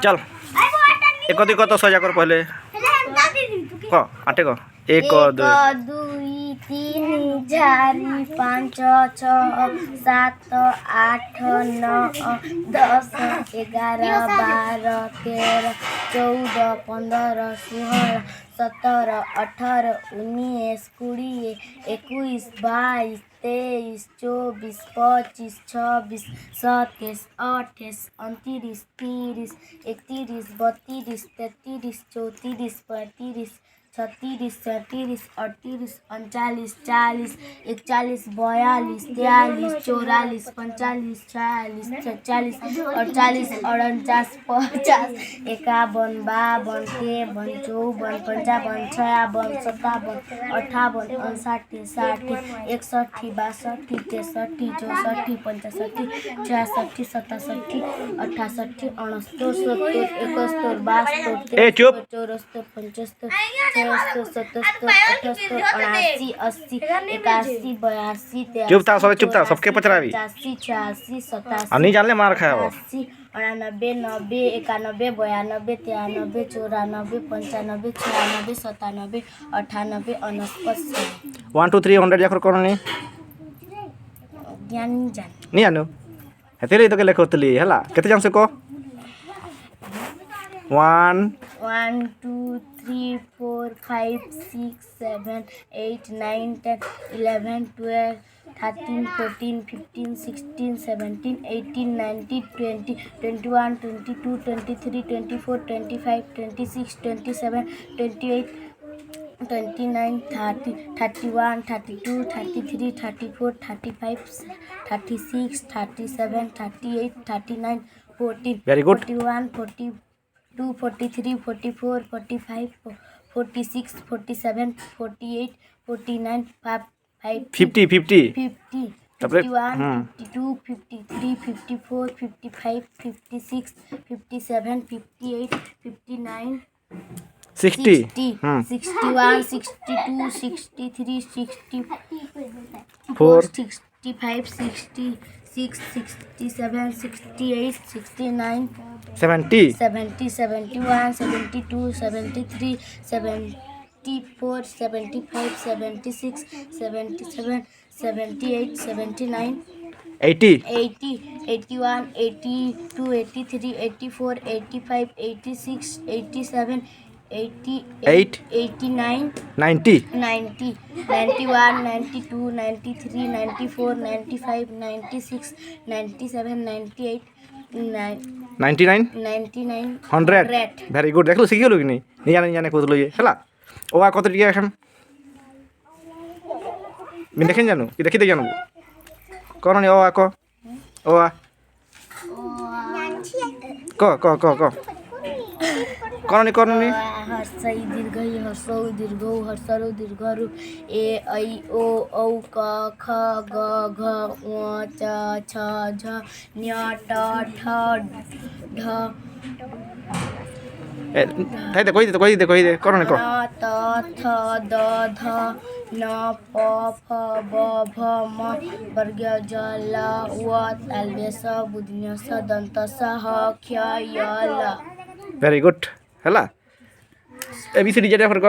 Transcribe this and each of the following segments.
चल एक दुई कत सजा कर पहले क आटे क एक दुई तीन चारि पाँच छः सात आठ नौ 10 11 12 13 14 15 16 17 18 19 20 21 22 23 24 25 26 27 28 29 30 31 32 33 34 35 36 37 38 39 40 41 42 43 44 45 46 47 48 49 50 51 52 53 54 55 56 57 58 59 60 61 62 63 64 65 66 67 68 69 70 71 72 ए चुप 74 75 77 78 79 80 81 82 चुप था चुप था सबके पचरावी 85 86 87 नहीं जानले मार खाया वो 88 99 90 91 92 93 94 95 96 97 98 99 1 2 3 100 जाकर कौन नहीं ज्ञान जान नहीं आनु हेतेले तो के लेखोतली हला केते जान से को 1 1 2 3 4 5 6 7 8 9 10 11 12 13 14 15 16 17 18 19 20 21 22 23 24 25 26 27 28 29 30 31 32 33 34 35 36 37 38 39 40 Very good. 41 42 43 44 45 46 47 48 49 50 50 50 तापरे 51 52 53 54 55 56 57 58 59 60 61 62 63 4 65 66 67 68 69 70 70 71 72 73 74 75 76 77 78 79 80 80 81 82 83 84 85 86 87 88 89 90 90 91 92 93 94 95 96 97 98 99 99 100 वेरी गुड देखलो शिखि गेलो कि नहीं जाने कहतलो ये हला ओ आ कत टिके एखन मैं देखें जानू कि देखि दे जानू कौन नहीं ओ आ को ओ आ को कौन नहीं हर्षई दीर्घ हर्षौ दीर्घ हर्षरु दीर्घरु ए ऐ ओ औ क ख ग घ ङ च छ झ ञ ट ठ ढ कोई दे कौन नहीं को न त थ द ध न प फ ब भ म वर्ग ज ल व तालव्य स बुध्य स दंत स ह क्ष य ल वेरी गुड हला एबीसीडी जेटा फरक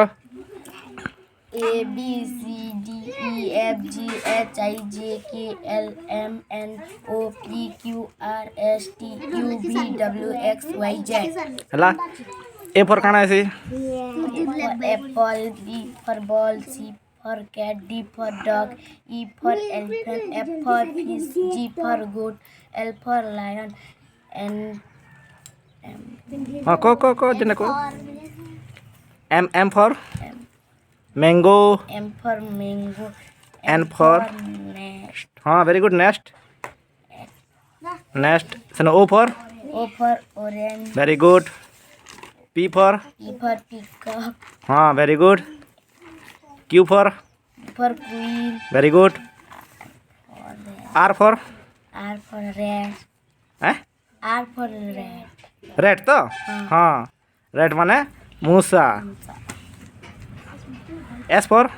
A B C D E F G H I J K L M N O P Q R S T U V W X Y Z हला ए फॉर काना है Apple, B for ball, C for cat, D for dog, E for elephant, F for fish, G for goat, L for lion, and हां को जने को M for mango M for mango, N for nest, हाँ very good next सन O for orange, very good P for P for peacock, हाँ very good Q for queen, very good R for R for rat, हैं R for rat, red तो हाँ red माने मूसा S for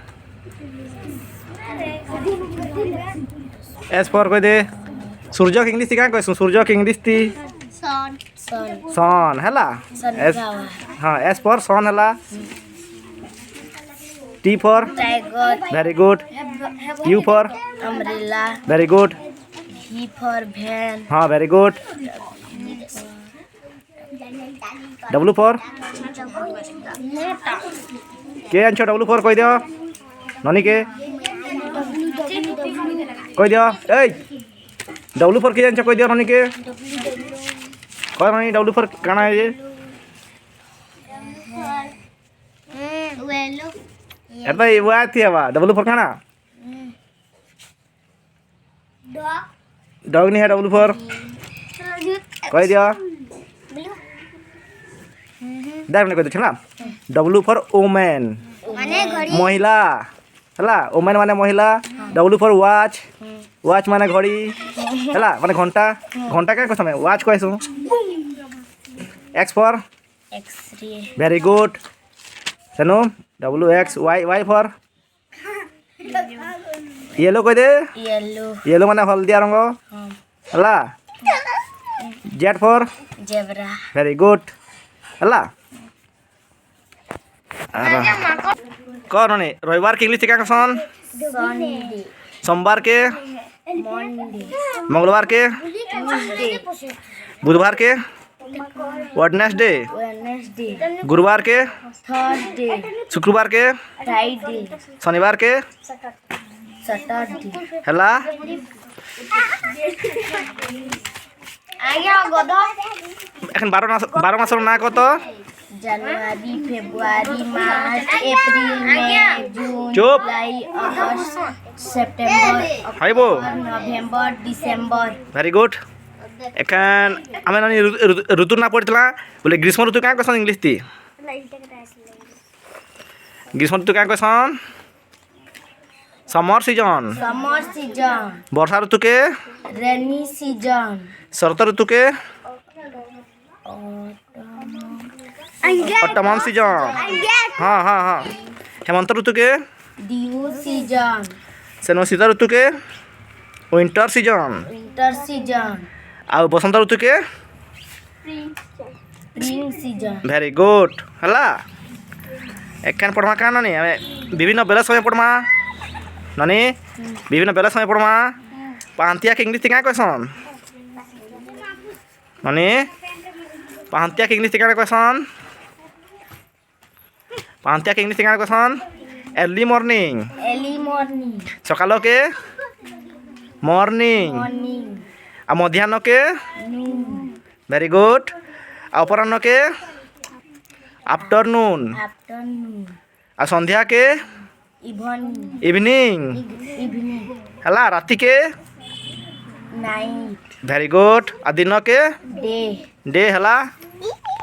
कोई दे सूर्य के English क्या कहै सूर्य के इंग्लिश ती sun, सन हैला sunflower, हाँ एस फॉर सन हैला T for tiger, very good you for umbrella, very good V for van, हाँ वेरी गुड डब्लू फॉर के आंसर डब्लू फॉर कह दियो ननी के कह दियो ए डब्लू फॉर के आंसर कह दियो ननी के कह ननी डब्लू फॉर काना है ये अरे भाई वो आती है वा डब्लू फॉर काना डॉग नहीं है डब्लू फॉर कह दियो देख मैंने कह दिया ना डब्लू फॉर ओमेन महिला हैला ओमेन माने महिला डब्लू फॉर वॉच वॉच माने घड़ी हैला माने घंटा घंटा क्या कहते हैं वॉच कहसु X for X-ray, very good सनो W X Y Y for yellow कह दे yellow, येलो माने हल्दिया रंग हैला Z for zebra, very good हैला कौन नहीं रविवार के इंग्लिश क्या कहसन Sunday, सोमवार के Monday, मंगलवार के Tuesday, बुधवार के वेडनेसडे Wednesday, गुरुवार के Thursday, शुक्रवार के Friday, शनिवार के Saturday. हैला এখন 12 মাসের না কত January, February, March, April, May, June, চুপ July, August, September, হাইব October, November, December. Very good এখন আমি নানি ঋতু না পড়িতলা বলে গ্রীষ্ম ঋতু কাঁ কইছন ইংলিশ তি গ্রীষ্ম ঋতু কাঁ কইছন समर सीजन Summer season, वर्षा ऋतु के rainy season, शरत ऋतु के ऑटमन सीजन हाँ हाँ हाँ हेमंत ऋतु के dew season, शीत ऋतु के विंटर सीजन winter season, आ बसंत ऋतु के spring season. भेरी गुड हला एखान पढ़मा का नानी आमे विभिन्न बेला समय पढ़मा नानी विभिन्न बेला समय पढ़मा पांतिया के इंग्लिश क्या कहसन नानी पांतिया के इंग्लिश क्या कहसन पांतिया के इंग्लिश क्या कहसन अर्ली मॉर्निंग Early morning, सकालो के मॉर्निंग morning, आ मध्याह्न के noon, भेरी गुड आ अपराह्न के आफ्टरनून afternoon, आ संध्या के evening, इवनिंग evening, हला राति के night, भेरी गुड आ दिन के day, डे हला